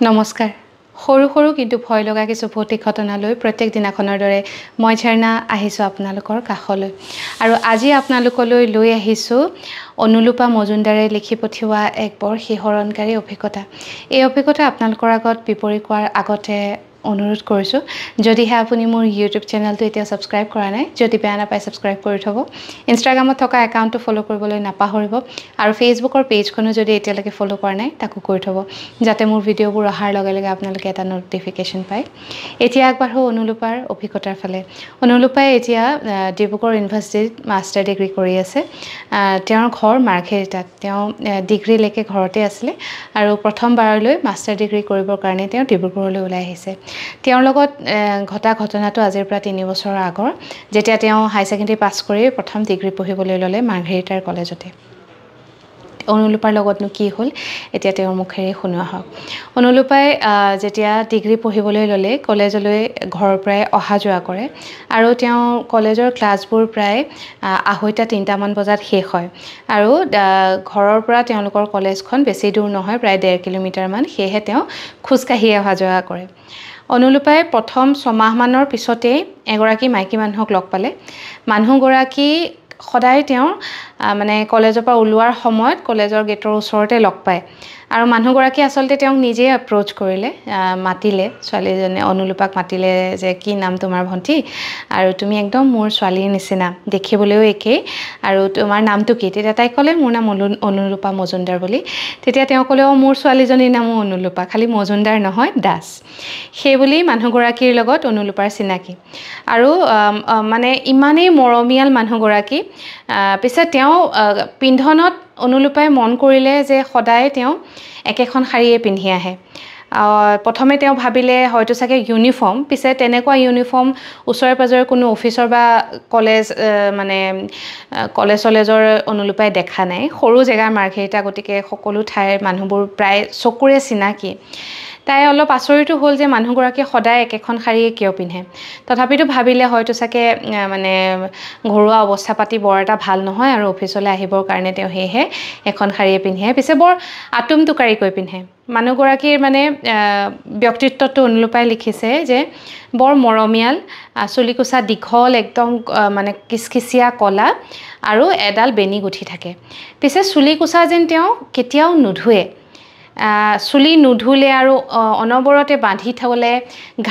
নমস্কাৰ সৰু সৰু কিন্তু ভয় লগা কিছু ভৌতিক ঘটনালৈ প্ৰত্যেক দিনাখনৰ দৰে মই ঝৰ্ণা আহিছোঁ আপোনালোকৰ কাষলৈ আৰু আজি আপোনালোকলৈ লৈ আহিছোঁ অনুলুপা মজুমদাৰে লিখি পঠিওৱা এক বৰ শিহৰণকাৰী অভিজ্ঞতা এই অভিজ্ঞতা আপোনালোকৰ আগত বিপৰী কোৱাৰ আগতে অনুৰোধ কৰিছোঁ যদিহে আপুনি মোৰ ইউটিউব চেনেলটো এতিয়া সাবস্ক্ৰাইব কৰা নাই যদি বেয়া নাপায় সাবস্ক্ৰাইব কৰি থব ইনষ্টাগ্ৰামত থকা একাউণ্টটো ফলো কৰিবলৈ নাপাহৰিব আৰু ফেচবুকৰ পেজখনো যদি এতিয়ালৈকে ফলো কৰা নাই তাকো কৰি থব যাতে মোৰ ভিডিঅ'বোৰ অহাৰ লগে লগে আপোনালোকে এটা নটিফিকেশ্যন পায় এতিয়া আগবাঢ়ো অনুলুপাৰ অভিজ্ঞতাৰ ফালে অনুলুপাই এতিয়া ডিব্ৰুগড় ইউনিভাৰ্চিটিত মাষ্টাৰ ডিগ্ৰী কৰি আছে তেওঁৰ ঘৰ মাৰ্ঘেৰিটাত তেওঁ ডিগ্ৰীলৈকে ঘৰতে আছিলে আৰু প্ৰথমবাৰলৈ মাষ্টাৰ ডিগ্ৰী কৰিবৰ কাৰণে তেওঁ ডিব্ৰুগড়লৈ ওলাই আহিছে তেওঁৰ লগত ঘটা ঘটনাটো আজিৰ পৰা 3 বছৰৰ আগৰ যেতিয়া তেওঁ হাই সেকেন্ডাৰী পাছ কৰি প্ৰথম ডিগ্ৰী পঢ়িবলৈ ল'লে মাৰ্ঘেৰিটাৰ কলেজতে অনুলুপাৰ লগতনো কি হ'ল এতিয়া তেওঁৰ মুখেৰে শুনোৱা হওক অনুলুপাই যেতিয়া ডিগ্ৰী পঢ়িবলৈ ল'লে কলেজলৈ ঘৰৰ পৰাই অহা যোৱা কৰে আৰু তেওঁ কলেজৰ ক্লাছবোৰ প্ৰায় 2:30 মান বজাত শেষ হয় আৰু ঘৰৰ পৰা তেওঁলোকৰ কলেজখন বেছি দূৰ নহয় প্ৰায় 1.5 কিলোমিটাৰ মান সেয়েহে তেওঁ খোজকাঢ়ি অহা যোৱা কৰে অনুলুপাই প্ৰথম 6 মাহমানৰ পিছতেই এগৰাকী মাইকী মানুহক লগ পালে মানুহগৰাকী সদায় তেওঁ মানে কলেজৰ পৰা ওলোৱাৰ সময়ত কলেজৰ গেটৰ ওচৰতে লগ পায় আৰু মানুহগৰাকী আসলতে তেওঁক নিজে এপ্ৰ'চ কৰিলে মাতিলে ছোৱালীজনে অনুলুপাক মাতিলে যে কি নাম তোমাৰ ভণ্টি আৰু তুমি একদম মোৰ ছোৱালীৰ নিচিনা দেখিবলৈও একেই আৰু তোমাৰ নামটো কি তেতিয়া তাই ক'লে মোৰ নাম অনুলুপা মজুমদাৰ বুলি তেতিয়া তেওঁ ক'লে মোৰ ছোৱালীজনীৰ নামো অনুলুপা খালি মজুমদাৰ নহয় দাস সেই বুলি মানুহগৰাকীৰ লগত অনুলুপাৰ চিনাকি আৰু মানে ইমানেই মৰমীয়াল মানুহগৰাকী পিছে তেওঁ পিন্ধনত অনুলুপাই মন কৰিলে যে সদায় তেওঁ একেখন শাৰীয়ে পিন্ধি আহে প্ৰথমে তেওঁ ভাবিলে হয়তো চাগে ইউনিফৰ্ম পিছে তেনেকুৱা ইউনিফৰ্ম ওচৰে পাজৰে কোনো অফিচৰ বা কলেজ মানে কলেজৰ অনুলুপাই দেখা নাই সৰু জেগাৰ মাৰ্ঘেৰিটা গতিকে সকলো ঠাইৰ মানুহবোৰ প্ৰায় চকুৰে চিনাকি তাই অলপ আচৰিত হ'ল যে মানুহগৰাকীয়ে সদায় একেখন শাৰীয়ে কিয় পিন্ধে তথাপিতো ভাবিলে হয়তো চাগে মানে ঘৰুৱা অৱস্থা পাতি বৰ এটা ভাল নহয় আৰু অফিচলৈ আহিবৰ কাৰণে তেওঁ হেহে এখন শাৰীয়ে পিন্ধে পিছে বৰ আতুমটুকাৰিকৈ পিন্ধে মানুহগৰাকীৰ মানে ব্যক্তিত্বটো অনুলুপাই লিখিছে যে বৰ মৰমীয়াল চুলিকোছা দীঘল একদম মানে কিচকিচিয়া কলা আৰু এডাল বেনি গুঠি থাকে পিছে চুলিকোছা যেন তেওঁ কেতিয়াও নুধুৱে চুলি নুধুলে আৰু অনবৰতে বান্ধি থলে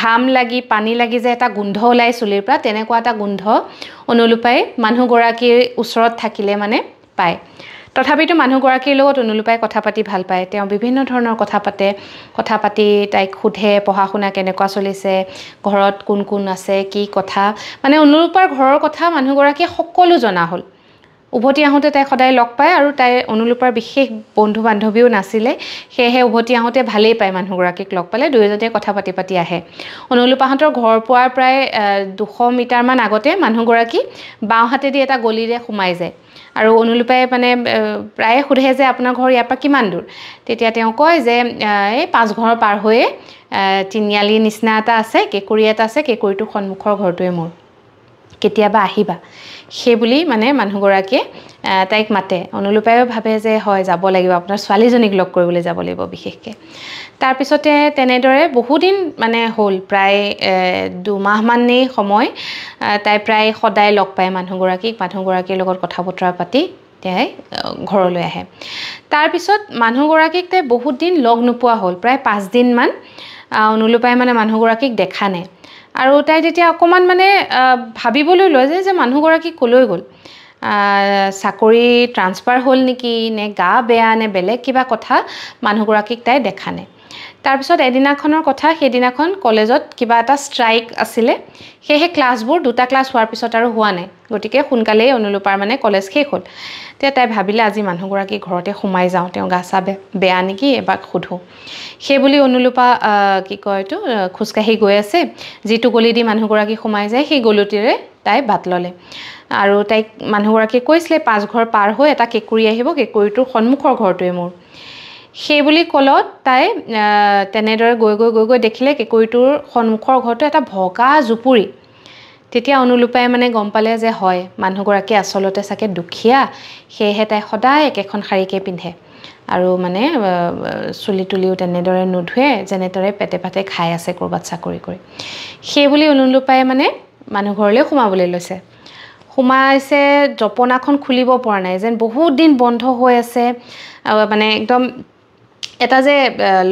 ঘাম লাগি পানী লাগি যে এটা গোন্ধ ওলাই চুলিৰ পৰা তেনেকুৱা এটা গোন্ধ অনুলুপাই মানুহগৰাকীৰ ওচৰত থাকিলে মানে পায় তথাপিতো মানুহগৰাকীৰ লগত অনুলুপাই কথা পাতি ভাল পায় তেওঁ বিভিন্ন ধৰণৰ কথা পাতি তাইক সোধে পঢ়া শুনা কেনেকুৱা চলিছে ঘৰত কোন কোন আছে কি কথা মানে অনুলুপাৰ ঘৰৰ কথা মানুহগৰাকীয়ে সকলো জনা হ'ল উভতি আহোঁতে তাই সদায় লগ পায় আৰু তাই অনুলুপাৰ বিশেষ বন্ধু বান্ধৱীও নাছিলে সেয়েহে উভতি আহোঁতে ভালেই পায় মানুহগৰাকীক লগ পালে দুয়োজনে কথা পাতি আহে অনুলুপাহঁতৰ ঘৰ পোৱাৰ প্ৰায় 200 মিটাৰমান আগতে মানুহগৰাকী বাওঁ হাতেদি এটা গলিৰে সোমাই যায় আৰু অনুলুপাই মানে প্ৰায়ে সোধে যে আপোনাৰ ঘৰ ইয়াৰ পৰা কিমান দূৰ তেতিয়া তেওঁ কয় যে এই 5 ঘৰ পাৰ হৈয়ে তিনিআলি নিচিনা এটা আছে কেকুৰি এটা আছে কেকুৰিটোৰ সন্মুখৰ ঘৰটোৱে মোৰ কেতিয়াবা আহিবা সেই বুলি মানে মানুহগৰাকীয়ে তাইক মাতে অনুলুপায়ো ভাবে যে হয় যাব লাগিব আপোনাৰ ছোৱালীজনীক লগ কৰিবলৈ যাব লাগিব বিশেষকৈ তাৰপিছতে তেনেদৰে বহুদিন মানে হ'ল প্ৰায় 2 মাহমানেই সময় তাই প্ৰায় সদায় লগ পায় মানুহগৰাকীৰ লগত কথা বতৰা পাতি তাই ঘৰলৈ আহে তাৰপিছত মানুহগৰাকীক তাই বহুত দিন লগ নোপোৱা হ'ল প্ৰায় 5 দিনমান অনুলুপাই মানে মানুহগৰাকীক দেখা নাই আৰু তাই তেতিয়া অকমান মানে ভাবিবলৈ লয় যে মানুহগৰাকী কলৈ গ'ল চাকৰি ট্ৰান্সফাৰ হ'ল নেকি নে গা বেয়া নে বেলেগ কিবা কথা মানুহগৰাকীক তাই দেখা নাই তাৰপিছত এদিনাখনৰ কথা সেইদিনাখন কলেজত কিবা এটা ষ্ট্ৰাইক আছিলে সেয়েহে ক্লাছবোৰ 2টা ক্লাছ হোৱাৰ পিছত আৰু হোৱা নাই গতিকে সোনকালেই অনুলুপাৰ মানে কলেজ শেষ হ'ল তেতিয়া তাই ভাবিলে আজি মানুহগৰাকী ঘৰতে সোমাই যাওঁ তেওঁ গা চা বেয়া নেকি এবাৰ সোধো সেই বুলি অনুলুপা কি কয় এইটো খোজকাঢ়ি গৈ আছে যিটো গলি দি মানুহগৰাকী সোমাই যায় সেই গলিটোৰে তাই বাট ল'লে আৰু তাইক মানুহগৰাকীয়ে কৈছিলে 5 ঘৰ পাৰ হৈ এটা কেকুৰি আহিব কেকুৰিটোৰ সন্মুখৰ ঘৰটোৱে মোৰ সেই বুলি কলত তাই তেনেদৰে গৈ দেখিলে কেকুৰিটোৰ সন্মুখৰ ঘৰটো এটা ভগা জুপুৰি তেতিয়া অনুলুপাই মানে গম পালে যে হয় মানুহগৰাকী আসলতে চাগে দুখীয়া সেয়েহে তাই সদায় একেখন শাৰীকে পিন্ধে আৰু মানে চুলি তুলিও তেনেদৰে নুধুৱে যেনেদৰে পেটে পাতে খাই আছে ক'ৰবাত চাকৰি কৰি সেই বুলি অনুলুপাই মানে মানুহ ঘৰলৈ সোমাবলৈ লৈছে সোমাইছে জপনাখন খুলিব পৰা নাই যেন বহুত দিন বন্ধ হৈ আছে মানে একদম এটা যে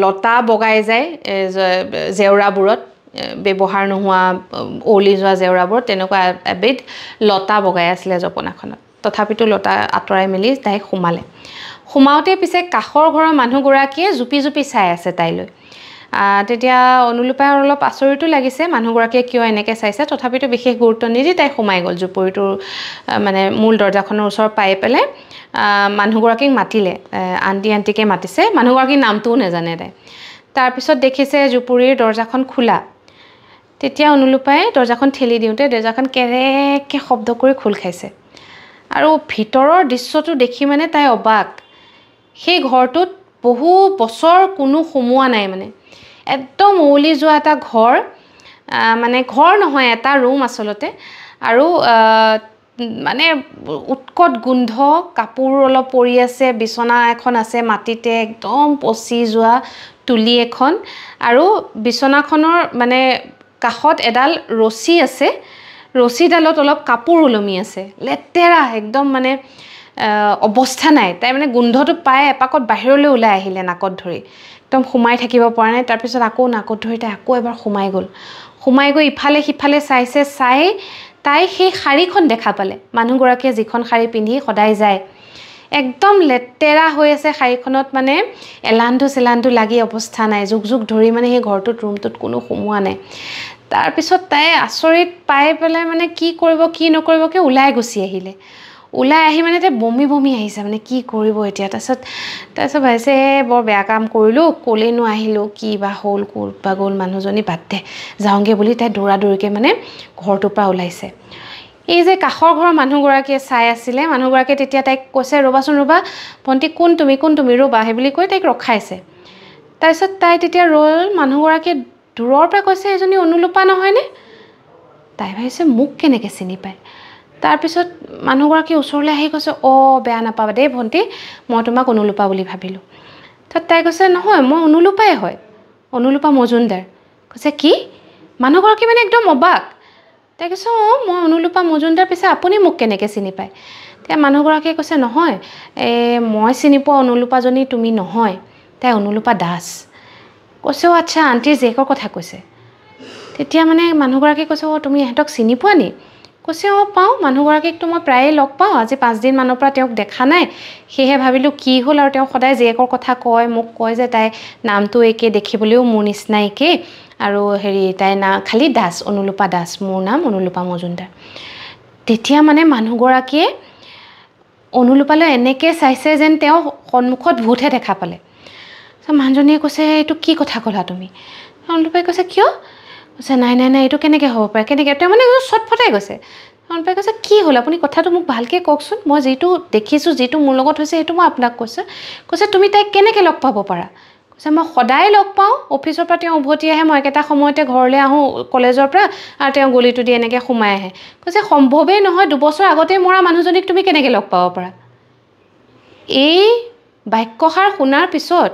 লতা বগাই যায় জেওৰাবোৰত ব্যৱহাৰ নোহোৱা ওলি যোৱা জেওৰাবোৰত তেনেকুৱা এবিধ লতা বগাই আছিলে জপনাখনত তথাপিতো লতা আঁতৰাই মেলি তাই সোমাওতে পিছে কাষৰ ঘৰৰ মানুহগৰাকীয়ে জুপি জুপি চাই আছে তাইলৈ তেতিয়া অনুলুপাৰ অলপ আচৰিতো লাগিছে মানুহগৰাকীয়ে কিয় এনেকৈ চাইছে তথাপিতো বিশেষ গুৰুত্ব নিদি তাই সোমাই গ'ল জুপুৰিটোৰ মানে মূল দৰ্জাখনৰ ওচৰত পাই পেলাই মানুহগৰাকীক মাতিলে আণ্টিকে মাতিছে মানুহগৰাকীৰ নামটোও নাজানে তাই তাৰপিছত দেখিছে জুপুৰিৰ দৰ্জাখন খোলা তেতিয়া অনুলুপাই দৰ্জাখন ঠেলি দিওঁতে দৰ্জাখন কেৰেকে শব্দ কৰি খোল খাইছে আৰু ভিতৰৰ দৃশ্যটো দেখি মানে তাই অবাক সেই ঘৰটোত বহু বছৰ কোনো সোমোৱা নাই মানে একদম ওলি যোৱা এটা ঘৰ মানে ঘৰ নহয় এটা ৰুম আচলতে আৰু মানে উৎকট গোন্ধ কাপোৰ অলপ পৰি আছে বিছনা এখন আছে মাটিতে একদম পচি যোৱা তুলি এখন আৰু বিছনাখনৰ মানে কাষত এডাল ৰছী আছে ৰছীডালত অলপ কাপোৰ ওলমি আছে লেতেৰা একদম মানে অৱস্থা নাই তাই মানে গোন্ধটো পাই এপাকত বাহিৰলৈ ওলাই আহিলে নাকত ধৰি একদম সোমাই থাকিব পৰা নাই তাৰপিছত আকৌ নাকত ধৰি তাই আকৌ এবাৰ সোমাই গৈ ইফালে সিফালে চাই তাই সেই শাড়ীখন দেখা পালে মানুহগৰাকীয়ে যিখন শাড়ী পিন্ধি সদায় যায় একদম লেতেৰা হৈ আছে শাড়ীখনত মানে এলান্ধু লাগি অৱস্থা নাই যুগ ধৰি মানে সেই ঘৰটোত ৰুমটোত কোনো সোমোৱা নাই তাৰপিছত তাই আচৰিত পাই পেলাই মানে কি কৰিব কি নকৰিবকে ওলাই গুচি আহিলে ওলাই আহি মানে তাই বমি আহিছে মানে কি কৰিব এতিয়া তাৰপিছত ভাবিছে বৰ বেয়া কাম কৰিলোঁ ক'লেনো আহিলোঁ কি বা হ'ল ক'ত বা গ'ল মানুহজনী বাদ দে যাওঁগৈ বুলি তাই দৌৰাদৌৰিকৈ মানে ঘৰটোৰ পৰা ওলাইছে এই যে কাষৰ ঘৰৰ মানুহগৰাকীয়ে চাই আছিলে মানুহগৰাকীয়ে তেতিয়া তাইক কৈছে ৰ'বাচোন ভণ্টি কোন তুমি ৰ'বা সেই বুলি কৈ তাইক ৰখাইছে তাৰপিছত তাই তেতিয়া ৰ'ল মানুহগৰাকীয়ে দূৰৰ পৰা কৈছে এজনী অনুলুপা নহয়নে তাই ভাবিছে মোক কেনেকৈ চিনি পায় তাৰপিছত মানুহগৰাকী ওচৰলৈ আহি কৈছে বেয়া নাপাবা দেই ভণ্টি মই তোমাক অনুলুপা বুলি ভাবিলোঁ তাই কৈছে নহয় মই অনুলুপাই হয় অনুলুপা মজুমদাৰ কৈছে কি মানুহগৰাকী মানে একদম অবাক তাই কৈছে মই অনুলুপা মজুমদাৰ পিছে আপুনি মোক কেনেকৈ চিনি পায় তেতিয়া মানুহগৰাকীয়ে কৈছে নহয় মই চিনি পোৱা অনুলুপাজনী তুমি নহয় তাই অনুলুপা দাস কৈছে আচ্ছা আণ্টিৰ জীয়েকৰ কথা কৈছে তেতিয়া মানে মানুহগৰাকীয়ে কৈছে তুমি ইহঁতক চিনি পোৱা নি কৈছে পাওঁ মানুহগৰাকীকতো মই প্ৰায়ে লগ পাওঁ আজি 5 দিন মানৰ পৰা তেওঁক দেখা নাই সেয়েহে ভাবিলোঁ কি হ'ল আৰু তেওঁ সদায় জীয়েকৰ কথা কয় মোক কয় যে তাই নামটো একে দেখিবলৈও মোৰ নিচিনা একে আৰু তাই খালি দাস অনুলুপা দাস মোৰ নাম অনুলুপা মজুমদাৰ তেতিয়া মানে মানুহগৰাকীয়ে অনুলুপালৈ এনেকৈ চাইছে যেন তেওঁ সন্মুখত ভূতহে দেখা পালে মানুহজনীয়ে কৈছে এইটো কি কথা ক'লা তুমি অনুলুপাই কৈছে কিয় কৈছে নাই এইটো কেনেকৈ হ'ব পাৰে কেনেকৈ তেওঁ মানে চটফটাই গৈছে অনুলুপাই কৈছে কি হ'ল আপুনি কথাটো মোক ভালকৈ কওকচোন মই যিটো দেখিছোঁ যিটো মোৰ লগত হৈছে সেইটো মই আপোনাক কৈছে তুমি তাইক কেনেকৈ লগ পাব পাৰা কৈছে মই সদায় লগ পাওঁ অফিচৰ পৰা তেওঁ উভতি আহে মই একেটা সময়তে ঘৰলৈ আহোঁ কলেজৰ পৰা আৰু তেওঁ গলিটো দি এনেকৈ সোমাই আহে কৈছে সম্ভৱেই নহয় 2 বছৰ আগতেই মৰা মানুহজনীক তুমি কেনেকৈ লগ পাব পাৰা এই বাক্যষাৰ শুনাৰ পিছত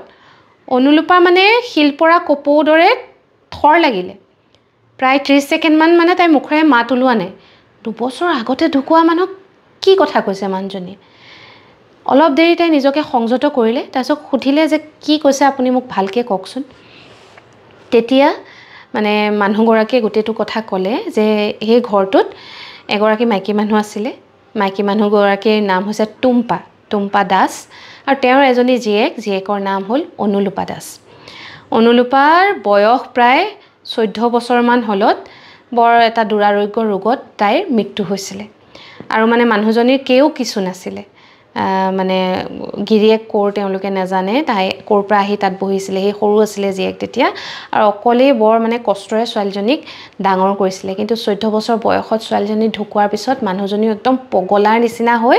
অনুলুপা মানে শিলপৰা কপৌ দৰে থৰ লাগিলে প্ৰায় 30 ছেকেণ্ডমান মানে তাই মুখেৰে মাত ওলোৱা নাই 2 বছৰ আগতে ঢুকুৱা মানুহক কি কথা কৈছে মানুহজনীয়ে অলপ দেৰি তাই নিজকে সংযত কৰিলে তাৰপিছত সুধিলে যে কি কৈছে আপুনি মোক ভালকৈ কওকচোন তেতিয়া মানে মানুহগৰাকীয়ে গোটেইটো কথা ক'লে যে সেই ঘৰটোত এগৰাকী মাইকী মানুহ আছিলে মাইকী মানুহগৰাকীৰ নাম হৈছে টুম্পা দাস আৰু তেওঁৰ এজনী জীয়েকৰ নাম হ'ল অনুলুপা দাস অনুলুপাৰ বয়স প্ৰায় 14 বছৰমান হ'লত বৰ এটা দুৰাৰোগ্য ৰোগত তাইৰ মৃত্যু হৈছিলে আৰু মানে মানুহজনীৰ কেও কিছু নাছিলে মানে গিৰিয়েক তেওঁলোকে নাজানে তাই ক'ৰ পৰা আহি তাত বহিছিলে সেই সৰু আছিলে জীয়েক তেতিয়া আৰু অকলেই বৰ মানে কষ্টৰে ছোৱালীজনীক ডাঙৰ কৰিছিলে কিন্তু 14 বছৰ বয়সত ছোৱালীজনী ঢুকোৱাৰ পিছত মানুহজনীও একদম পগলাৰ নিচিনা হৈ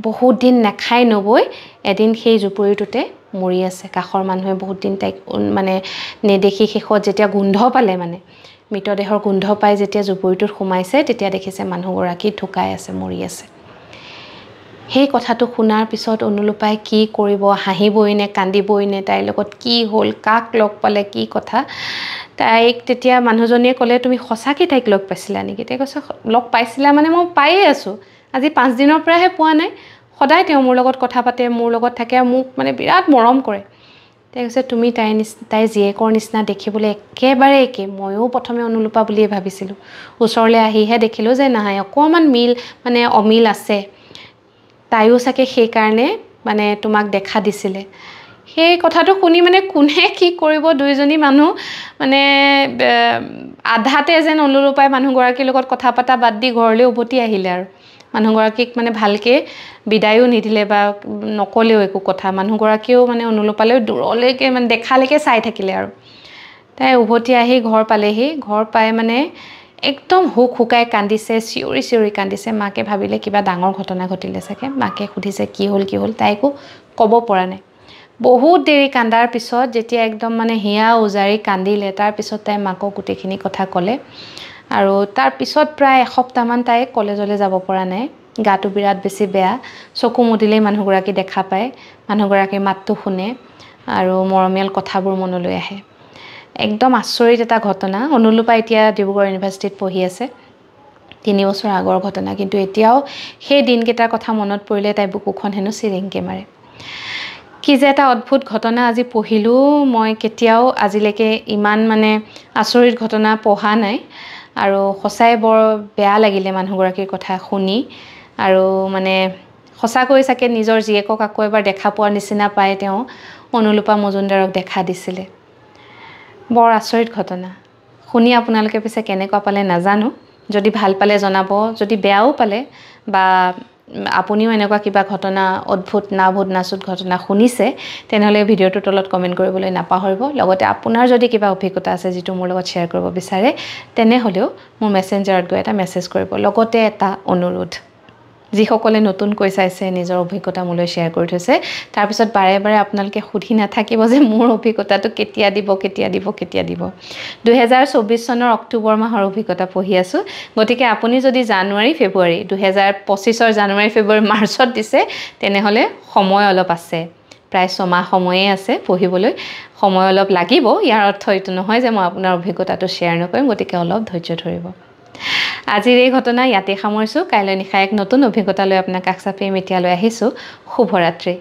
বহুত দিন নাখাই নবৈ এদিন সেই জুপুৰিটোতে মৰি আছে কাষৰ মানুহে বহুত দিন তাইক মানে নেদেখি শেষত যেতিয়া গোন্ধ পালে মানে মৃতদেহৰ গোন্ধ পাই যেতিয়া জুপুৰিটোত সোমাইছে তেতিয়া দেখিছে মানুহগৰাকী ঢুকাই আছে মৰি আছে সেই কথাটো শুনাৰ পিছত অনুলুপাই কি কৰিব, হাঁহিবই নে কান্দিবই নে, তাইৰ লগত কি হ'ল, কাক লগ পালে, কি কথা। তাইক তেতিয়া মানুহজনীয়ে ক'লে তুমি সঁচাকৈ তাইক লগ পাইছিলা নেকি? তাই কৈছে লগ পাইছিলা মানে মই পায়ে আছোঁ, আজি 5 দিনৰ পৰাহে পোৱা নাই, সদায় তেওঁ মোৰ লগত কথা পাতে, মোৰ লগত থাকে, মোক মানে বিৰাট মৰম কৰে। তাই কৈছে তুমি তাইৰ জীয়েকৰ নিচিনা দেখিবলৈ একেবাৰে একে, ময়ো প্ৰথমে অনুলুপা বুলিয়ে ভাবিছিলোঁ, ওচৰলৈ আহিহে দেখিলোঁ যে নাই অকণমান মানে অমিল আছে, তাইও চাগে সেইকাৰণে মানে তোমাক দেখা দিছিলে। সেই কথাটো শুনি মানে কোনে কি কৰিব, দুইজনী মানুহ মানে আধাতে যেন অনুলুপাই মানুহগৰাকীৰ লগত কথা পতা বাদ দি ঘৰলৈ উভতি আহিলে আৰু মানুহগৰাকীক মানে ভালকৈ বিদায়ো নিদিলে বা নকলেও একো কথা। মানুহগৰাকীয়েও মানে অনুলুপালৈ দূৰলৈকে মানে দেখালৈকে চাই থাকিলে আৰু তাই উভতি আহি ঘৰ পালেহি। ঘৰ পাই মানে একদম হুকাই কান্দিছে, চিঞৰি চিঞৰি কান্দিছে। মাকে ভাবিলে কিবা ডাঙৰ ঘটনা ঘটিলে চাগে। মাকে সুধিছে কি হ'ল, তাইকো ক'ব পৰা নাই। বহুত দেৰি কান্দাৰ পিছত যেতিয়া একদম মানে হিয়া উজাৰি কান্দিলে, তাৰপিছত তাই মাকক গোটেইখিনি কথা ক'লে। আৰু তাৰপিছত প্ৰায় এসপ্তাহমান তাই কলেজলৈ যাব পৰা নাই, গাটো বিৰাট বেছি বেয়া। চকু মুদিলেই মানুহগৰাকী দেখা পায়, মানুহগৰাকীৰ মাতটো শুনে আৰু মৰমীয়াল কথাবোৰ মনলৈ আহে। একদম আচৰিত এটা ঘটনা। অনুলুপা এতিয়া ডিব্ৰুগড় ইউনিভাৰ্চিটিত পঢ়ি আছে, 3 বছৰ আগৰ ঘটনা, কিন্তু এতিয়াও সেই দিনকেইটাৰ কথা মনত পৰিলে তাই বুকুখন হেনো চিৰিংকে মাৰে। কি যে এটা অদ্ভুত ঘটনা আজি পঢ়িলোঁ। মই কেতিয়াও আজিলৈকে ইমান মানে আচৰিত ঘটনা পঢ়া নাই আৰু সঁচাই বৰ বেয়া লাগিলে মানুহগৰাকীৰ কথা শুনি। আৰু মানে সঁচাকৈ চাগে নিজৰ জীয়েকক আকৌ এবাৰ দেখা পোৱাৰ নিচিনা পাই তেওঁ অনুলুপা মজুমদাৰক দেখা দিছিলে। বৰ আচৰিত ঘটনা। শুনি আপোনালোকে পিছে কেনেকুৱা পালে নাজানো, যদি ভাল পালে জনাব, যদি বেয়াও পালে বা আপুনিও এনেকুৱা কিবা ঘটনা অদ্ভুত নাচুত ঘটনা শুনিছে তেনেহ'লে ভিডিঅ'টোৰ তলত কমেণ্ট কৰিবলৈ নাপাহৰিব। লগতে আপোনাৰ যদি কিবা অভিজ্ঞতা আছে যিটো মোৰ লগত শ্বেয়াৰ কৰিব বিচাৰে তেনেহ'লেও মোৰ মেছেঞ্জাৰত গৈ এটা মেছেজ কৰিব। লগতে এটা অনুৰোধ, যিসকলে নতুনকৈ চাইছে নিজৰ অভিজ্ঞতা মোলৈ শ্বেয়াৰ কৰি থৈছে, তাৰপিছত বাৰে বাৰে আপোনালোকে সুধি নাথাকিব যে মোৰ অভিজ্ঞতাটো কেতিয়া দিব। 2024 চনৰ অক্টোবৰ মাহৰ অভিজ্ঞতা পঢ়ি আছোঁ, গতিকে আপুনি যদি জানুৱাৰী ফেব্ৰুৱাৰী 2025ৰ জানুৱাৰী ফেব্ৰুৱাৰী মাৰ্চত দিছে তেনেহ'লে সময় অলপ আছে, প্ৰায় 6 মাহ সময়ে আছে পঢ়িবলৈ। সময় অলপ লাগিব, ইয়াৰ অৰ্থ এইটো নহয় যে মই আপোনাৰ অভিজ্ঞতাটো শ্বেয়াৰ নকৰিম, গতিকে অলপ ধৈৰ্য ধৰিব। আজিৰ এই ঘটনা ইয়াতে সামৰিছোঁ। কাইলৈ নিশা এক নতুন অভিজ্ঞতা লৈ আপোনাক কাষ চাপিম। এতিয়ালৈ আহিছোঁ। শুভৰাত্ৰি।